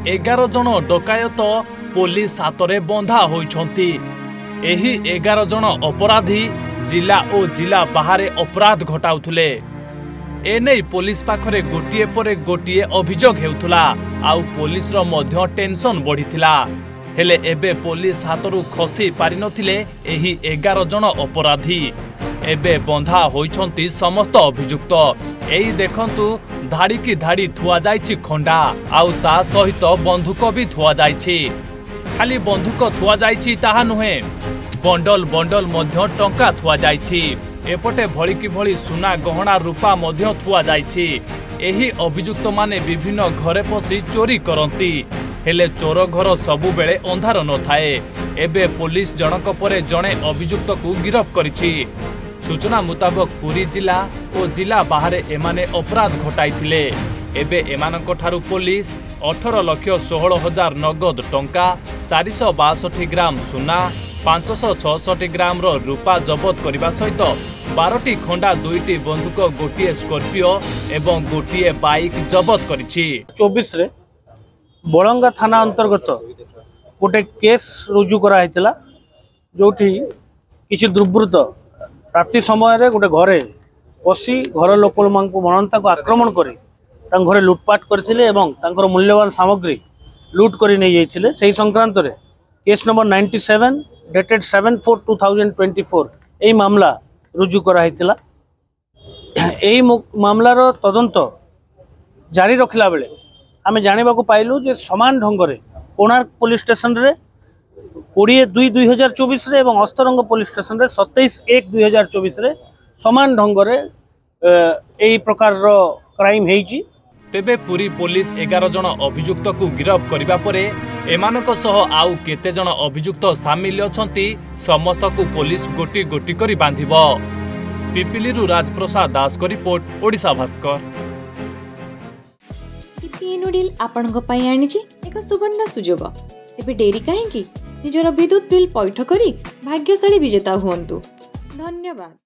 11 जन डकायत पुलिस हाथ में बंधा होइछंती। एही 11 जन अपराधी जिला और जिला बाहर अपराध घटाउथुले। एने पुलिस पाखरे गोटिए पर गोटिए अभियोग हेउथुला आउ पुलिस रो मध्य टेंशन बढ़िथिला। हेले एबे पुलिस हाथरू खसी पारि नथिले एही 11 जन अपराधी। एबे बंधा होइछंती समस्त अभियुक्त। एही देखंतु धाड़ी की धाड़ी थुआ जाइछि खंडा आउ ता सहित बंधुक भी थुआ जाइछि। खाली बंधुक थुआ जाइछि ताहा नुहे, बंडल बंडल मध्य टंका थुआ जाइछि। एपटे भली कि भली सुना गहना रूपा मध्य थुआ जाइछि। एही अभियुक्त माने विभिन्न घरे पसी चोरी करंती। हेले चोर घर सबु बेले अंधार न थाए। एबे पुलिस जनक परे जणे अभियुक्त को गिरफ करिछि। सूचना मुताबक पुरी जिला और जिला बाहर एमाने अपराध घटाइथिले। एबे एमानक ठारू पुलिस 18,16,000 नगद टंका, 462 ग्राम सुना, 566 ग्राम रो रूपा जबत करने सहित 12टी खंडा, 2टी बंदूक, गोटे स्कॉर्पियो एवं गोटे बाइक जबत करिछि। 24 रे बलंगा थाना अंतर्गत गोटे केस रुजु कराइतिला, जोठी किसी दुर्बृत्त राति समय रे गोटे घरे पसी घर लोक मनंता को आक्रमण करी घरे लुटपाट करथिले एवं तांकर मूल्यवान सामग्री लूट करी नै जाइथिले। सेही संक्रांत रे केस नंबर 97 डेटेड 7/4/2024 एही मामला रुजु कराइतिला। एही मामलार तदंत जारी रखिला बेले आमे जानिबा को पाइलु जे समान ढंग रे कोणार्क पुलिस स्टेशन रे 20/2/2024 रे एवं अस्तरंग पुलिस स्टेशन रे 27/1/2024 रे समान ढंग रे एही प्रकार रो क्राइम हेइची। तेबे पुरी पुलिस 11 जन अभियुक्त को गिरफ करिबा परे एमानक सह आउ केते जन अभियुक्त सामिल अछंती समस्त को पुलिस गोटी गोटी करी बांधिबो। पिपिलीरु राजप्रसाद दास को रिपोर्ट, ओडिशा भास्कर। नुडिल आपणक पई आनिछि एक सुवर्ण सुजोग। एबे डेरी काहेकि निजर विद्युत बिल पैठ करी भाग्यशाली विजेता हुअन्तु। धन्यवाद।